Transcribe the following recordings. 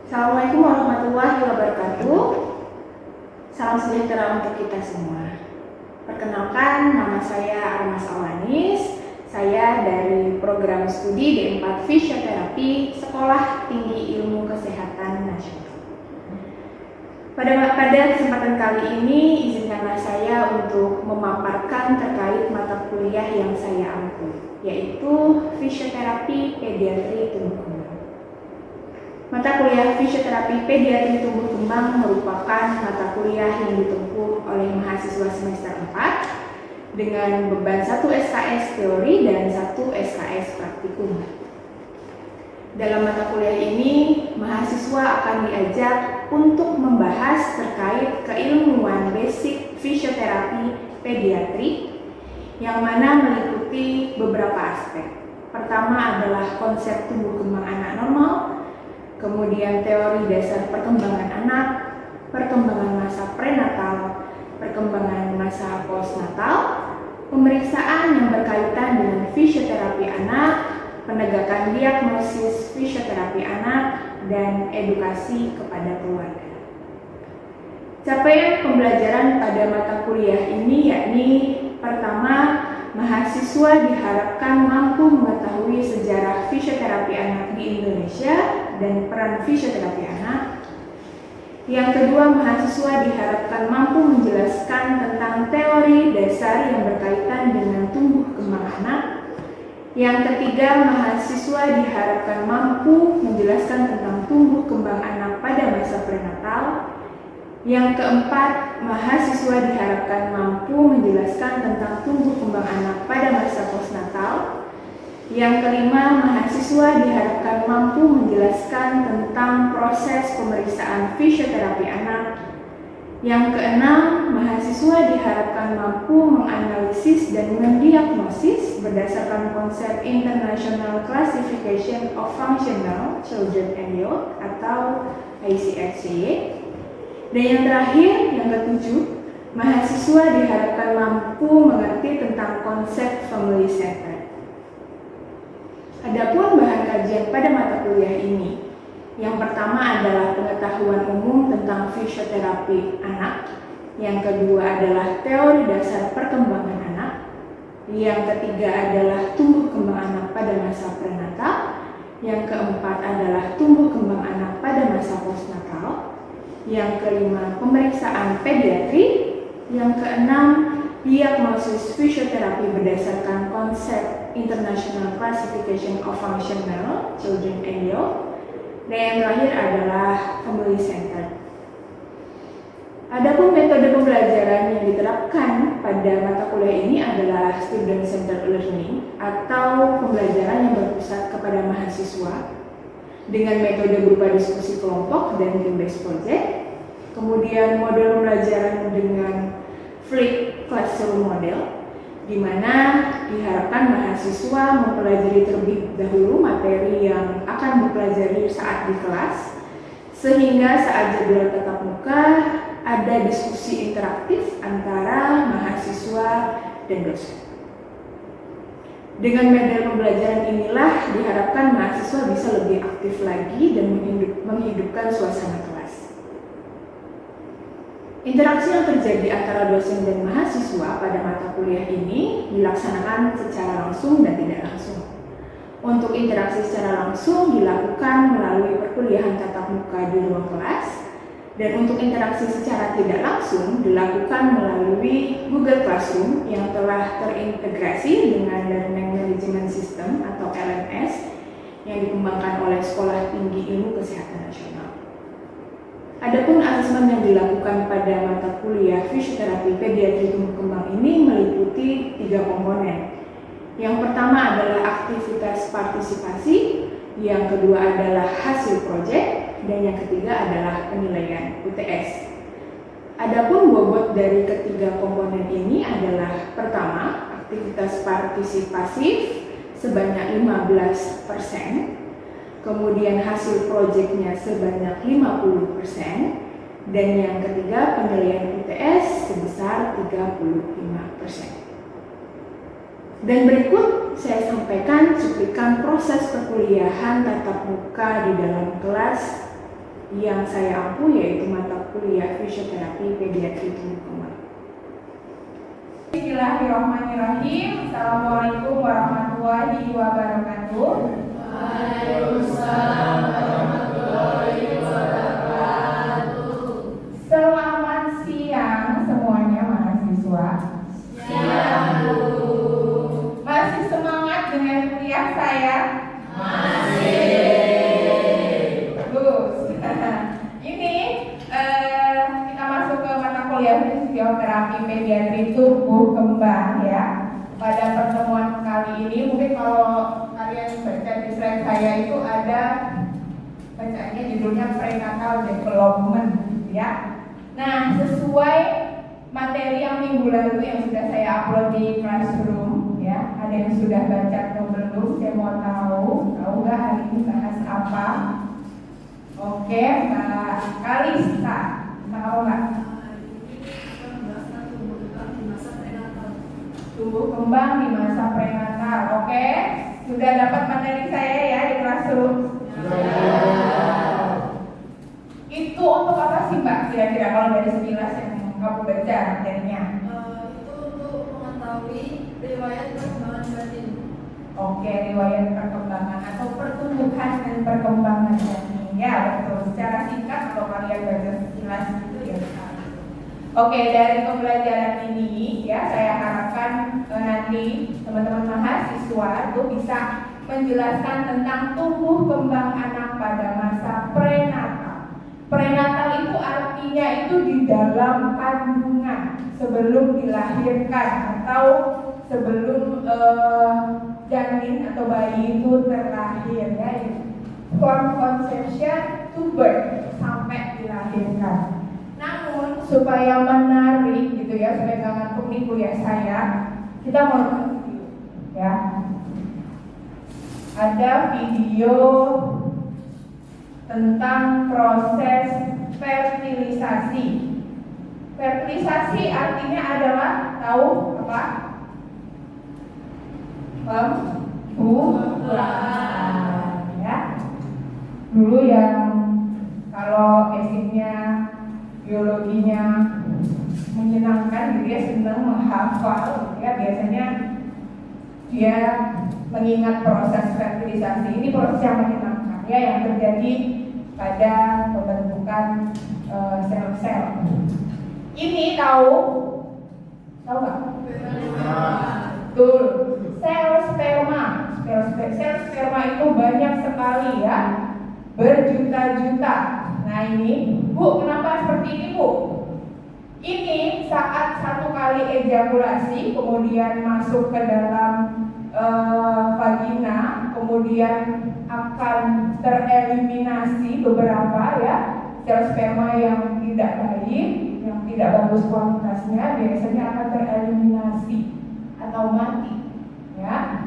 Assalamualaikum warahmatullahi wabarakatuh. Salam sejahtera untuk kita semua. Perkenalkan, nama saya Armas Awanis. Saya dari program studi D4 Fisioterapi Sekolah Tinggi Ilmu Kesehatan Nasional. Pada kesempatan kali ini, izinkanlah saya untuk memaparkan terkait mata kuliah yang saya ambil, yaitu Fisioterapi Pediatri Tumbuh Kembang. Mata kuliah Fisioterapi Pediatri Tumbuh Kembang merupakan mata kuliah yang ditempuh oleh mahasiswa semester 4 dengan beban 1 SKS teori dan 1 SKS praktikum. Dalam mata kuliah ini, mahasiswa akan diajak untuk membahas terkait keilmuan basic fisioterapi pediatri yang mana meliputi beberapa aspek. Pertama adalah konsep tumbuh kembang anak normal, kemudian teori dasar perkembangan anak, perkembangan masa prenatal, perkembangan masa postnatal, pemeriksaan yang berkaitan dengan fisioterapi anak, penegakan diagnosis fisioterapi anak, dan edukasi kepada keluarga. Capaian pembelajaran pada mata kuliah ini yakni pertama, mahasiswa diharapkan mampu mengetahui sejarah fisioterapi anak di Indonesia dan peran fisioterapi anak. Yang kedua, mahasiswa diharapkan mampu menjelaskan tentang teori dasar yang berkaitan dengan tumbuh kembang anak. Yang ketiga, mahasiswa diharapkan mampu menjelaskan tentang tumbuh kembang anak pada masa prenatal. Yang keempat, mahasiswa diharapkan mampu menjelaskan tentang tumbuh kembang anak pada masa postnatal. Yang kelima, mahasiswa diharapkan mampu menjelaskan tentang proses pemeriksaan fisioterapi anak. Yang keenam, mahasiswa diharapkan mampu menganalisis dan mendiagnosis berdasarkan konsep International Classification of Functional Children and Youth atau ICFCY. Dan yang terakhir, yang ketujuh, mahasiswa diharapkan mampu mengerti tentang konsep family center. Adapun bahan kajian pada mata kuliah ini, yang pertama adalah pengetahuan umum tentang fisioterapi anak, yang kedua adalah teori dasar perkembangan anak, yang ketiga adalah tumbuh kembang anak pada masa prenatal, yang keempat adalah tumbuh kembang anak pada masa postnatal, yang kelima pemeriksaan pediatri, yang keenam diagnosis fisioterapi berdasarkan konsep International Classification of Functional Children and Youth, dan yang terakhir adalah family center. Adapun metode pembelajaran yang diterapkan pada mata kuliah ini adalah student centered learning atau pembelajaran yang berpusat kepada mahasiswa dengan metode berupa diskusi kelompok dan team based project. Kemudian model pembelajaran dengan flipped classroom model, di mana diharapkan mahasiswa mempelajari terlebih dahulu materi yang akan dipelajari saat di kelas, sehingga saat jadwal tatap muka ada diskusi interaktif antara mahasiswa dan dosen. Dengan model pembelajaran inilah diharapkan mahasiswa bisa lebih aktif lagi dan menghidupkan suasana kelas. Interaksi yang terjadi antara dosen dan mahasiswa pada mata kuliah ini dilaksanakan secara langsung dan tidak langsung. Untuk interaksi secara langsung dilakukan melalui perkuliahan tatap muka di ruang kelas, dan untuk interaksi secara tidak langsung dilakukan melalui Google Classroom yang telah terintegrasi dengan Learning Management System atau LMS yang dikembangkan oleh Sekolah Tinggi Ilmu Kesehatan Nasional. Adapun asesmen yang dilakukan pada mata kuliah Fisioterapi Pediatri Tumbuh Kembang ini meliputi 3 komponen. Yang pertama adalah aktivitas partisipasi, yang kedua adalah hasil proyek, dan yang ketiga adalah penilaian UTS. Adapun bobot dari ketiga komponen ini adalah pertama, aktivitas partisipasif sebanyak 15%, kemudian hasil proyeknya sebanyak 50%, dan yang ketiga penilaian UTS sebesar 35%. Dan berikut saya sampaikan cuplikan proses perkuliahan tatap muka di dalam kelas yang saya ampu yaitu mata kuliah fisioterapi pediatri tumbuh kembang. Bismillahirrahmanirrahim. Assalamualaikum warahmatullahi wabarakatuh. Waalaikumsalam warahmatullahi wabarakatuh. Selamat siang semuanya mahasiswa. Siang, Bu. Masih semangat dengan kuliah saya? Masih. Bagus. Ini kita masuk ke mata kuliah fisioterapi pediatri tumbuh kembang ya. Pada pertemuan kali ini mungkin kalau kalian baca di slide saya itu ada bacaannya judulnya prenatal development ya. Nah, sesuai materi yang minggu lalu yang sudah saya upload di classroom ya. Ada yang sudah baca atau belum? Saya mau tahu nggak hari ini bahas apa? Oke, Mbak Kalista, tahu nggak? Tumbuh kembang di masa prenatal. Oke, sudah dapat materi saya ya di classroom. Itu untuk apa sih Mbak? Kira-kira kalau dari sekilas yang kamu baca materinya? Itu untuk mengetahui riwayat perkembangan batin. Oke, riwayat perkembangan atau pertumbuhan dan perkembangan janin. Ya betul. Secara singkat kalau kalian baca sekilas itu ya. Oke, dari pembelajaran ini ya saya harapkan nanti teman-teman mahasiswa itu bisa menjelaskan tentang tumbuh kembang anak pada masa prenatal. Prenatal itu artinya itu di dalam kandungan sebelum dilahirkan atau sebelum janin atau bayi itu terlahir ya. From conception to birth sampai dilahirkan. Namun supaya menarik gitu ya, supaya nggak ngantuk nih kuliah saya, kita mau review ya. Ada video tentang proses fertilisasi. Fertilisasi artinya adalah tahu apa? Pembuahan ya. Dulu yang kalau basicnya biologinya menyenangkan, dia senang menghafal ya, biasanya dia mengingat proses fertilisasi. Ini proses yang menyenangkan ya, yang terjadi pada pembentukan sel-sel. Ini tahu nggak? Betul, sel sperma. Sel sperma itu banyak sekali ya, berjuta-juta. Nah ini, Bu, kenapa seperti ini, Bu? Ini saat satu kali ejakulasi, kemudian masuk ke dalam vagina, kemudian akan tereliminasi beberapa ya sel sperma yang tidak baik, yang tidak bagus kualitasnya, biasanya akan tereliminasi atau mati, ya.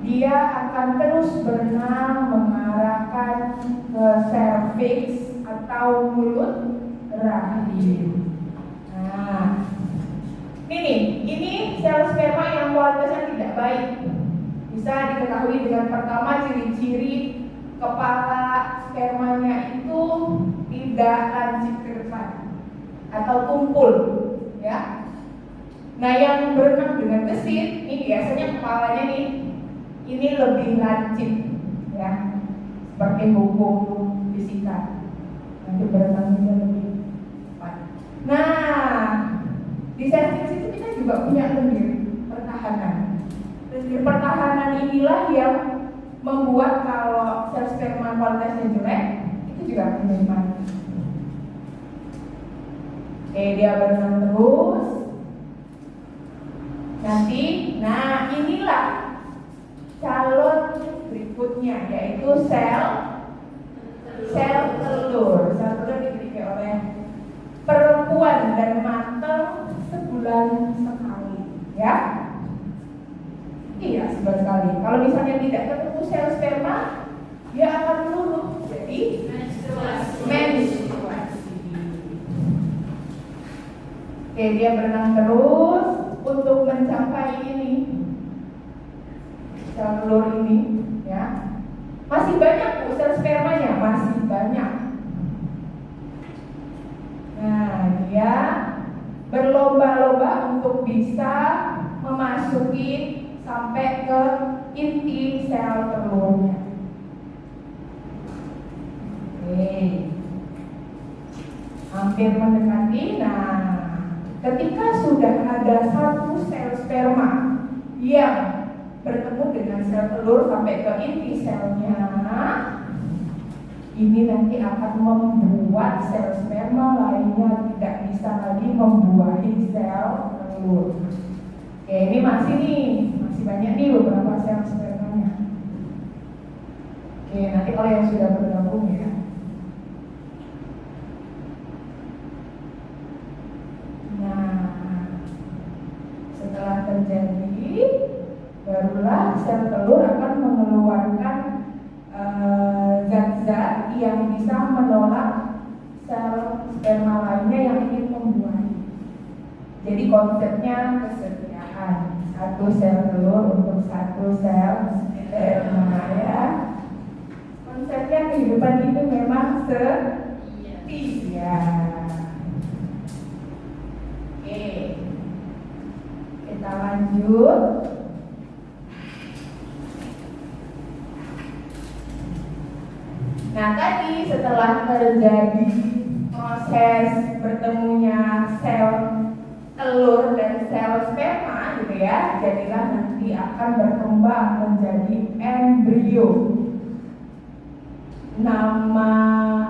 Dia akan terus berenang mengarahkan ke serviks atau mulut rahim. Nah, ini sel sperma yang kualitasnya tidak baik. Bisa diketahui dengan pertama ciri-ciri kepala spermanya itu tidak lancip ke depan atau tumpul, ya. Nah, yang berenang dengan gesit, ini biasanya kepalanya nih. Ini lebih lancip ya, seperti hukum fisika. Nanti berenangnya lebih cepat. Nah, di serviks itu kita juga punya lendir pertahanan. Lendir pertahanan inilah yang membuat kalau sel sperma kualitasnya jelek, itu juga menjadi mati. Oke, dia berenang terus. Nanti, nah inilah calon berikutnya, yaitu sel telur. Sel telur dimiliki oleh perempuan dan matang sebulan sekali, ya. Iya, sebulan sekali. Kalau misalnya tidak ketemu sel sperma, dia akan meluluh jadi menstruasi. Oke, dia berenang terus untuk mencapai ini. Sel telur ini ya Masih banyak Bu sel spermanya, masih banyak. Nah, dia berlomba-lomba untuk bisa memasuki sampai ke inti sel telurnya. Oke, hampir mendekati. Nah, ketika sudah ada satu sel sperma yang bertemu dengan sel telur sampai ke inti selnya, ini nanti akan membuat sel sperma lainnya tidak bisa lagi membuahi sel telur. Oke, ini masih banyak nih beberapa sel spermanya. Oke, nanti kalau yang sudah bergabung ya. Nah, setelah terjadi, barulah sel telur akan mengeluarkan zat-zat yang bisa menolak sel sperma lainnya yang ingin membuahi. Jadi konsepnya kesetiaan, satu sel telur untuk satu sel sperma ya. Konsepnya kehidupan itu memang setia. Oke, kita lanjut. Nah, tadi setelah terjadi proses bertemunya sel telur dan sel sperma gitu ya, jadilah nanti akan berkembang menjadi embrio. Nama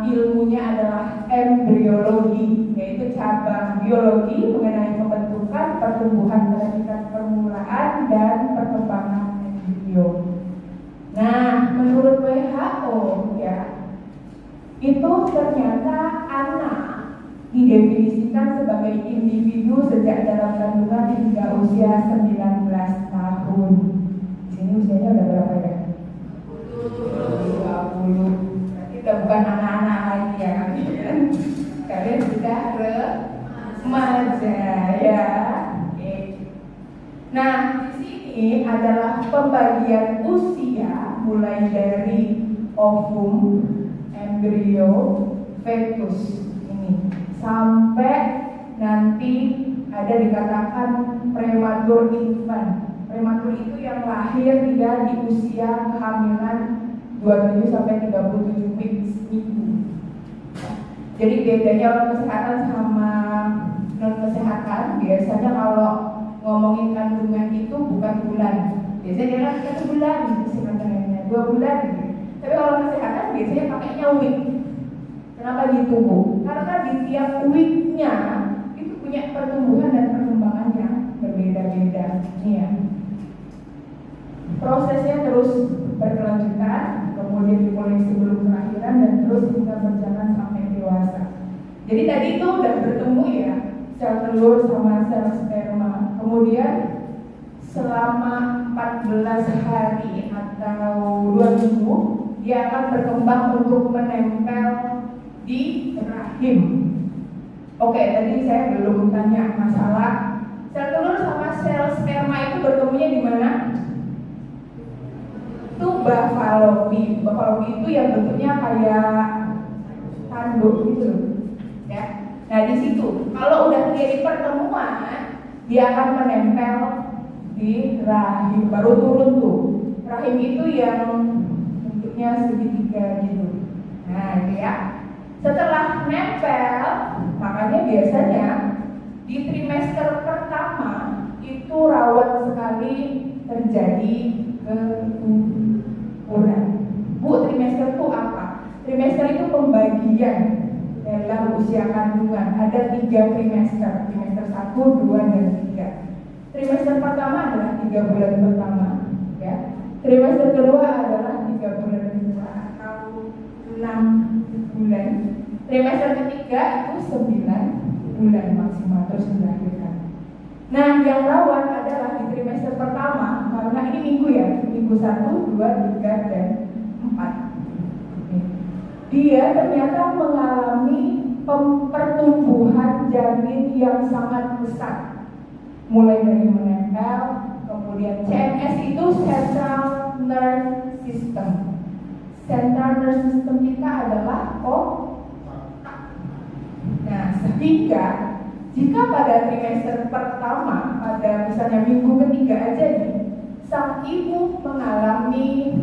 ilmunya adalah embriologi, yaitu cabang biologi mengenai pembentukan, pertumbuhan pada permulaan dan perkembangan embrio. Nah, menurut WHO ya, itu ternyata anak didefinisikan sebagai individu sejak dalam kandungan hingga usia 19 tahun. Di sini usianya udah berapa ya? 20. Berarti udah bukan anak-anak lagi ya kalian. Kalian sudah remaja ya. Oke. Nah, di sini adalah pembagian usia mulai dari ovum, embrio, fetus ini sampai nanti ada dikatakan prematur infant. Prematur itu yang lahir dia di usia kehamilan 27 sampai 37 minggu. Jadi bedanya orang kesehatan sama non kesehatan, biasanya kalau ngomongin kandungan itu bukan bulan. Biasanya dia kan 1 bulan kandungannya, 2 bulan gitu. Tapi kalau kesehatan biasanya pakainya week. Kenapa gitu Bu? Karena di tiap weeknya itu punya pertumbuhan dan perkembangannya berbeda-beda. Ini ya. Prosesnya terus berkelanjutan, kemudian dimulai sebelum kelahiran dan terus hingga berjalan sampai dewasa. Jadi tadi itu udah bertemu ya sel telur sama sel sperma. Kemudian selama 14 hari atau 2 minggu dia akan berkembang untuk menempel di rahim. Oke, tadi saya belum tanya masalah sel telur sama sel sperma itu bertemunya di mana? Tuba Fallopi. Fallopi itu yang bentuknya kayak tanduk gitu, ya. Nah di situ, kalau udah terjadi pertemuan, dia akan menempel di rahim. Baru turun tuh. Rahim itu yang bentuknya segitiga gitu. Nah, itu ya. Setelah nempel, makanya biasanya di trimester pertama itu rawan sekali terjadi keturunan. Bu, trimester itu apa? Trimester itu pembagian dalam usia kandungan. Ada 3 trimester, trimester 1, 2, dan 3. Trimester pertama adalah 3 bulan pertama, ya. Trimester kedua adalah 3 bulan kedua atau 6 bulan. Trimester ketiga itu 9 bulan maksimal terus melahirkan. Nah, yang rawan adalah di trimester pertama, karena ini minggu ya, minggu 1, 2, 3, dan 4. Dia ternyata mengalami pertumbuhan janin yang sangat besar, mulai dari menempel, kemudian CNS itu Central Nervous System. central nervous system kita adalah otak. Nah, sehingga jika pada trimester pertama, pada misalnya minggu ketiga aja nih, sang ibu mengalami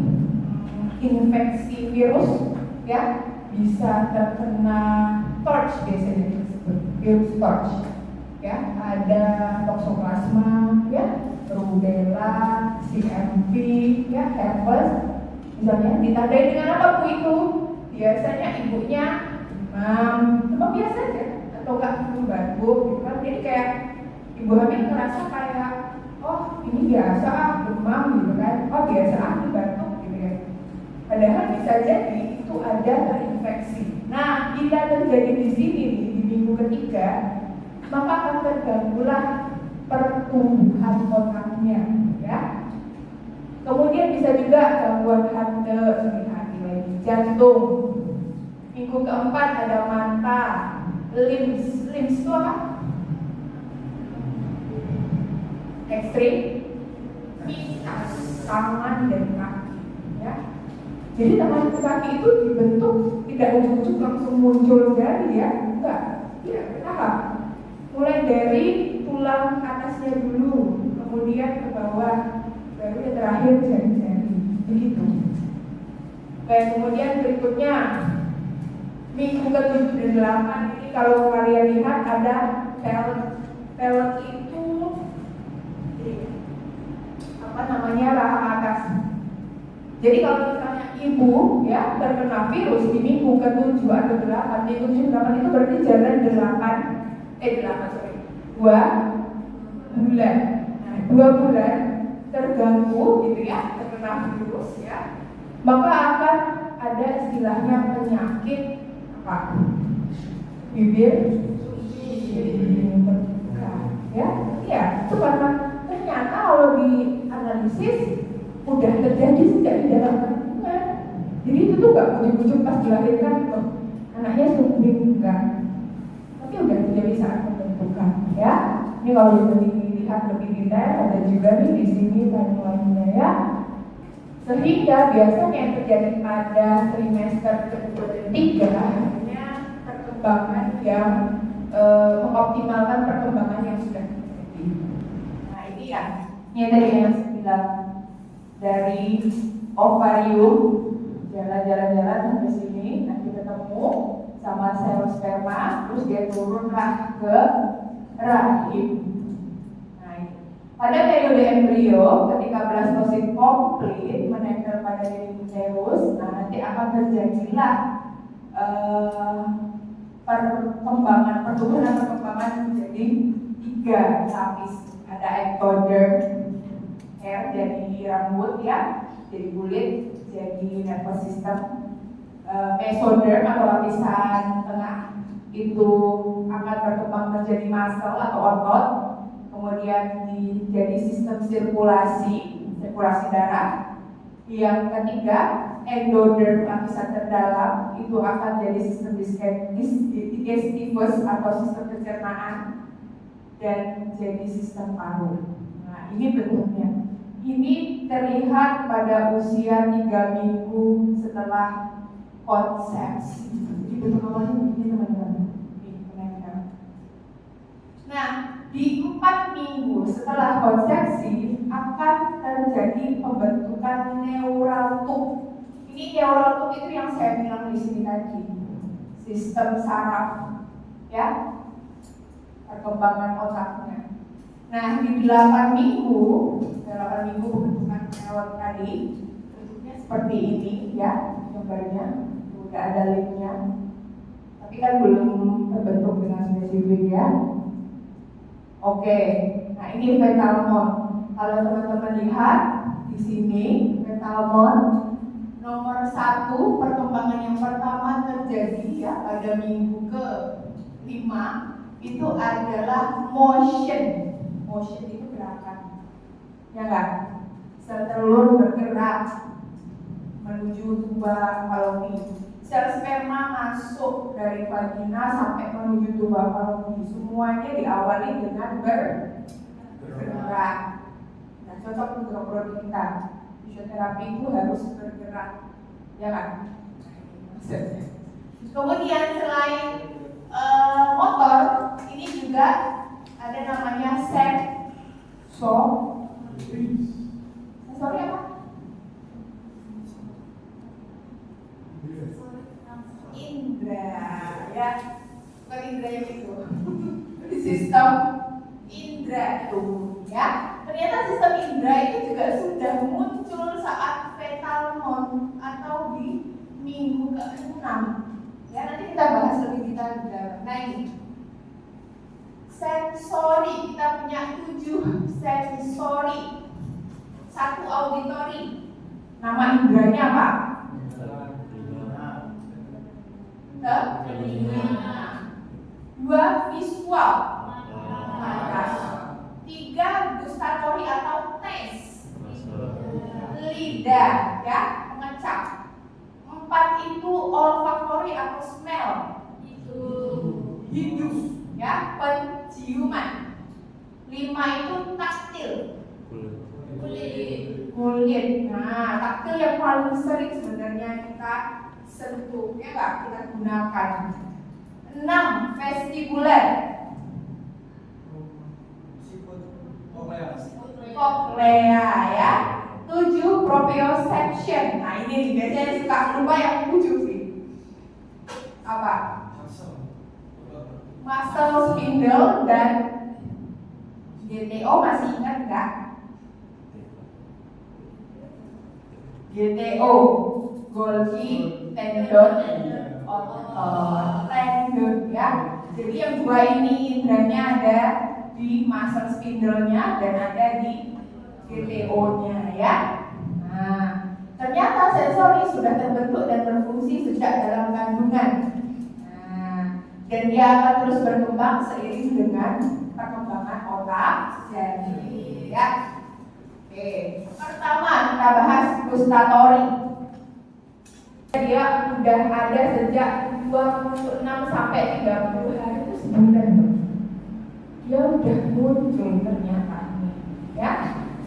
infeksi virus, ya, bisa terkena torch biasanya disebut virus torch, ya, ada toxoplasma, ya, rubella, CMV, ya, herpes, misalnya ditandai dengan apa bu itu? Biasanya ibunya demam biasa aja, atau enggak flu batuk, gitu kan? Jadi kayak ibu hamil ngerasa kayak, oh ini biasa demam gitu kan, oh biasa batuk gitu ya. Padahal bisa jadi itu ada terinfeksi. Nah, bila terjadi di sini nih, di minggu ketiga, maka akan terganggulah pertumbuhan otaknya, ya. Kemudian bisa juga gangguan hati lagi, jantung. Minggu keempat ada mata, limbs itu apa? Extremitas, tangan dan kaki, ya. Jadi tangan dan kaki itu dibentuk tidak ujuk-ujuk langsung muncul jari, ya, enggak. Ya, kenapa? Mulai dari tulang atasnya dulu, kemudian ke bawah, baru yang terakhir jari-jari, begitu. Baik, kemudian berikutnya minggu ke-7 dan 8 ini kalau kalian lihat ada pelek itu apa namanya, rahang atas. Jadi kalau misalnya ibu, ya, terkena virus di minggu ke-7 atau 8, minggu 7 8 itu berarti jalan 2 bulan. Nah, 2 bulan terganggu gitu ya, terkena virus ya, maka akan ada istilahnya penyakit apa? Bibir terbuka, ya, ya, itu karena ternyata kalau dianalisis udah terjadi sejak di dalam kandungan. Jadi itu tuh gak ujuk-ujuk pas dilahirkan loh, anaknya sumbing enggak, tapi udah terjadi saat pembentukan, ya. Ini kalau dilihat lebih detail ada juga nih di sini timeline-nya, ya. Sehingga biasanya yang terjadi pada trimester kedua dan ketiga hanya perkembangan yang mengoptimalkan perkembangan yang sudah terjadi. Nah ini ya, ini tadi yang saya bilang dari ovarium jalan-jalan sampai sini, nanti ketemu sama sel sperma, terus dia turunlah ke rahim. Nah ini. Pada periode embrio, ketika blastosis komplit menempel pada dinding uterus, nah nanti akan terjadilah perkembangan menjadi 3 lapis. Ada ectoderm, hair jadi rambut, ya, jadi kulit, jadi nervous system. Mesoderm atau lapisan tengah itu akan berkembang menjadi muscle atau otot. Kemudian jadi sistem sirkulasi darah. Yang ketiga, endoderm lapisan terdalam itu akan jadi sistem digestivus atau sistem pencernaan dan jadi sistem paru. Nah, ini bentuknya. Ini terlihat pada usia 3 minggu setelah konsepsi. Jadi bentuk awalnya begini teman-teman. Nah, di 4 minggu setelah konsepsi akan terjadi pembentukan neural tube. Ini neural tube itu yang saya bilang di sini tadi, sistem saraf, ya, perkembangan otaknya. Nah, di 8 minggu pembentukan neuron tadi bentuknya seperti ini, ya, gambarnya udah ada linknya, tapi kan belum terbentuk dengan spesifik, ya. Oke, nah ini fetal mode. Kalau teman-teman lihat di sini fetal mode nomor 1, perkembangan yang pertama terjadi ya pada minggu ke-5 itu adalah motion. Motion itu gerakan, ya kan? Sel telur bergerak menuju tuba Fallopi. Sel sperma masuk dari vagina sampai menuju tuba Fallopi. Semuanya diawali dengan bergerak. Nah, cocok untuk prodi kita. Fisioterapi itu harus bergerak, ya kan? Maksudnya. Kemudian selain motor, ini juga ada namanya sensori apa? Indra, ya, bukan indra yang itu. Sistem indra itu, ya. Ternyata sistem indra itu juga sudah muncul saat fetal mode atau di minggu ke-6. Ya, nanti kita bahas lebih detail di dalam. Nah ini sensori, kita punya 7 sensori, 1 auditori. Nama indranya apa? Telinga. 2 visual, 3 gustatory atau taste, lidah, ya, mengecap. 4 itu olfaktori atau smell, hidung, ya, penciuman. 5 itu taktil, kulit. Nah, taktil yang paling sering sebenarnya kita sentuh, ya nggak, kita gunakan. 6 vestibuler, koklea, ya. 7 proprioception. Nah ini biasanya suka lupa yang 7 sih. Apa? Muscle spindle dan GTO, masih ingat nggak? GTO, Golgi tendon otot, tendon, ya. Jadi yang 2 ini indranya ada di muscle spindle-nya dan ada di GTO-nya, ya. Nah, ternyata sensori sudah terbentuk dan berfungsi sejak dalam kandungan. Nah, dan dia akan terus berkembang seiring dengan perkembangan otak jadi, ya. Oke, pertama kita bahas gustatory. Dia udah ada sejak 26 sampai 30 hari itu sebulan. Dia udah muncul ternyata nih, ya.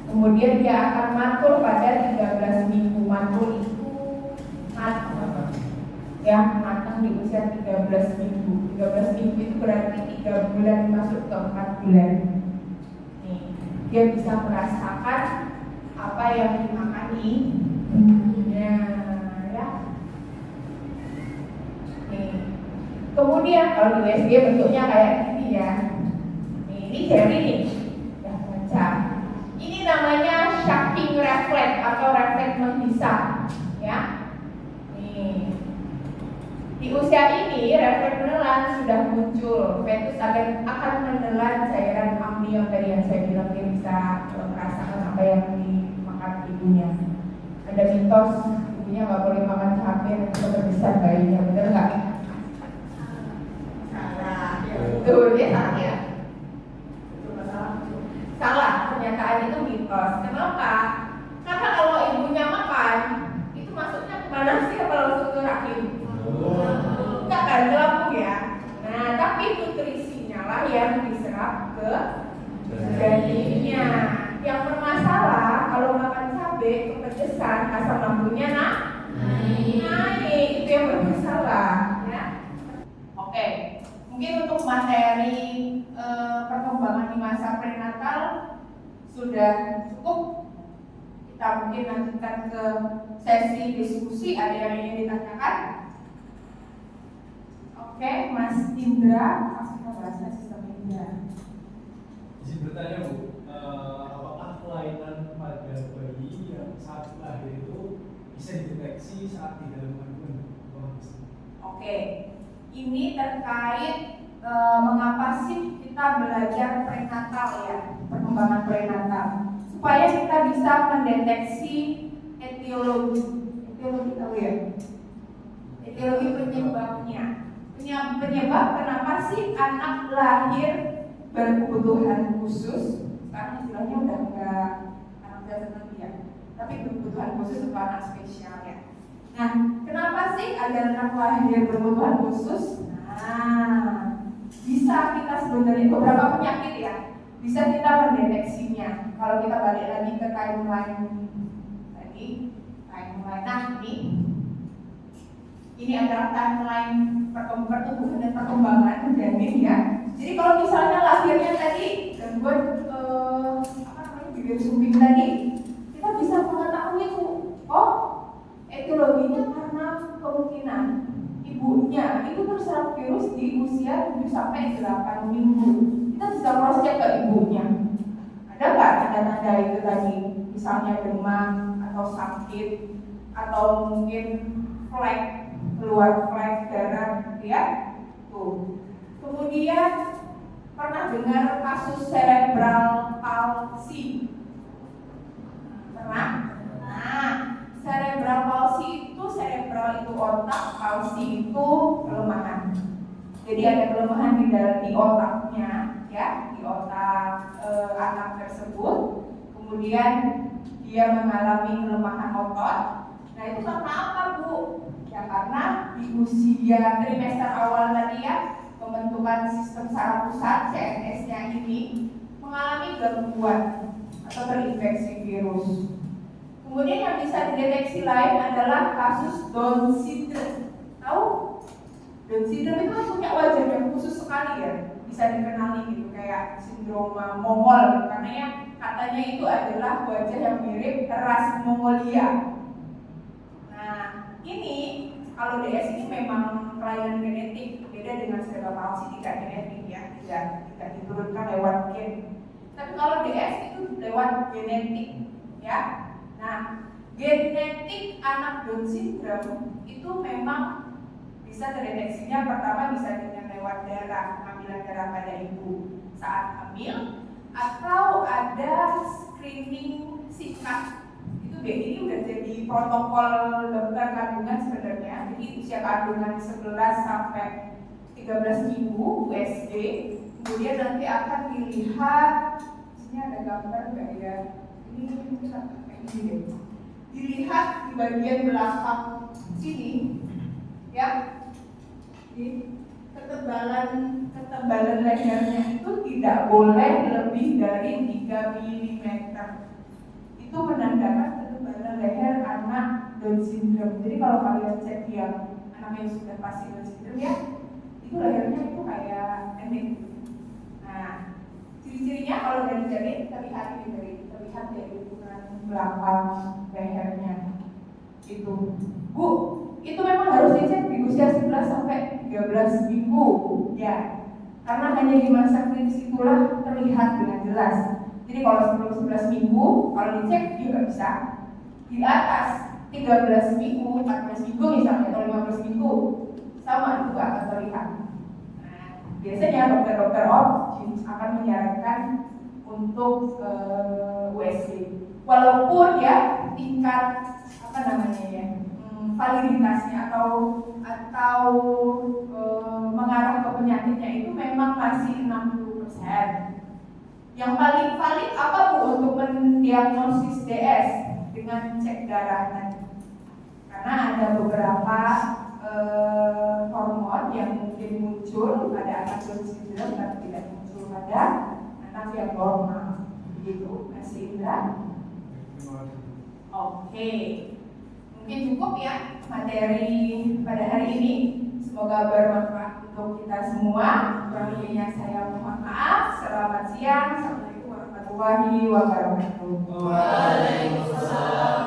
Kemudian dia akan matur pada 13 minggu. Matur itu matang, ya, matang di usia 13 minggu. 13 minggu itu berarti 3 bulan masuk ke 4 bulan. Nih, dia bisa merasakan apa yang dimakani. Nah, ya. Nih. Kemudian kalau di USG bentuknya kayak gini, ya. Nih, ini jari nih. Ya, baca. Ini namanya shocking reflex atau refleks menghisap, ya. Nih. Di usia ini refleks menelan sudah muncul. Fetus akan menelan cairan amnion tadi yang saya bilang, dia bisa merasakan apa yang dimakan ibunya. Ada mitos ibunya nggak boleh makan cabai nanti terbesar bayinya, benar nggak? Salah. Tuh dia salah, ya. Salah, pernyataan itu mitos. Kenapa? Karena kalau ibunya makan, itu masuknya kemana sih? Apa langsung ke rahim? Enggak kan, ke lambung, ya. Nah, tapi nutrisinya lah yang diserap ke janinnya. Yang bermasalah kalau makan cabai, kepedesan, asam lambungnya naik. Itu yang bermasalah, ya. Oke, mungkin untuk materi perkembangan di masa prenatal sudah cukup. Kita mungkin lanjutkan ke sesi diskusi. Ada yang ingin ditanyakan? Oke, Mas Indra, kita bahas sistem Indra. Izin bertanya, Bu, apakah kelainan pada bayi yang saat lahir itu bisa dideteksi saat di dalam kandungan? Oke, ini terkait mengapa sih kita belajar prenatal, ya, perkembangan prenatal, supaya kita bisa mendeteksi etiologi tahu, ya, etiologi penyebabnya. Penyebab kenapa sih anak lahir berkebutuhan khusus. Sekarang istilahnya udah enggak anak tertentu, ya, tapi berkebutuhan khusus atau anak spesial, ya. Nah, kenapa sih ada anak lahir berkebutuhan khusus? Nah, bisa kita sebenarnya beberapa penyakit, ya, bisa kita mendeteksinya. Kalau kita balik lagi ke timeline tadi, timeline, nah ini Ini adalah timeline pertumbuhan dan perkembangan janin ya. Jadi kalau misalnya lahirnya tadi gangguan bibir sumbing tadi, kita bisa mengetahui etiologinya karena kemungkinan ibunya itu terserang virus di usia 7 sampai 8 minggu. Kita bisa cross check ke ibunya. Ada nggak tanda-tanda itu tadi? Misalnya demam atau sakit atau mungkin keluar flek darah, ya. Tuh. Kemudian pernah dengar kasus cerebral palsy? Pernah? Nah, cerebral palsy itu otak, palsy itu kelemahan. Jadi ada kelemahan di otaknya, ya, di otak anak tersebut. Kemudian dia mengalami kelemahan otot. Nah itu karena apa, Bu? Ya karena di usia trimester awal tadi ya, pembentukan sistem saraf pusat CNS-nya ini mengalami gangguan atau terinfeksi virus. Kemudian yang bisa dideteksi lain adalah kasus Down syndrome. Tahu? Down syndrome itu punya wajah yang khusus sekali ya, bisa dikenali gitu kayak sindroma Mongol, karena ya katanya itu adalah wajah yang mirip ras Mongolia. Nah, ini kalau DS ini memang kelainan genetik, beda dengan cerebral palsy, tidak genetik ya, tidak diturunkan lewat gen. Tapi kalau DS itu lewat genetik, ya. Nah, genetik anak Down syndrome itu memang bisa terdeteksinya pertama bisa dengan lewat pengambilan darah pada ibu saat hamil, atau ada screening singkat. Ini udah jadi protokol dokter kandungan sebenarnya. Jadi usia kandungan 11 sampai 13 minggu USG. Kemudian nanti akan dilihat, sini ada gambar nggak ya? Ini kayak gini deh. Dilihat di bagian belakang sini, ya. Di ketebalan lehernya itu tidak boleh lebih dari 3 mm. Itu menandakan ketebalan leher anak Down syndrome. Jadi kalau kalian cek yang anak yang sudah pasti Down syndrome ya, itu lehernya itu kayak endek. Nah, ciri-cirinya kalau dari jari terlihat dari ukuran belakang lehernya. Itu, Bu, itu memang harus dicek di usia 11 sampai 13 minggu, ya. Karena hanya di masa kritis itulah terlihat dengan jelas. Jadi kalau sebelum 11 minggu, kalau dicek juga bisa. Di atas 13 minggu, 14 minggu misalnya, atau 15 minggu, sama juga akan terlihat. Nah, biasanya dokter-dokter OB akan menyarankan untuk USG. Walaupun ya tingkat validitasnya atau mengarah ke penyakitnya itu memang masih 60%. Yang paling valid apa Bu untuk mendiagnosis DS dengan cek darah tadi? Karena ada beberapa hormon yang mungkin muncul pada anak Down syndrome tapi tidak muncul pada anak yang normal. Begitu, Mas Indra? Oke. Mungkin cukup ya materi pada hari ini. Semoga bermanfaat untuk kita semua. Kurang lebihnya saya mohon maaf. Selamat siang. Assalamualaikum warahmatullahi wabarakatuh. Waalaikumsalam.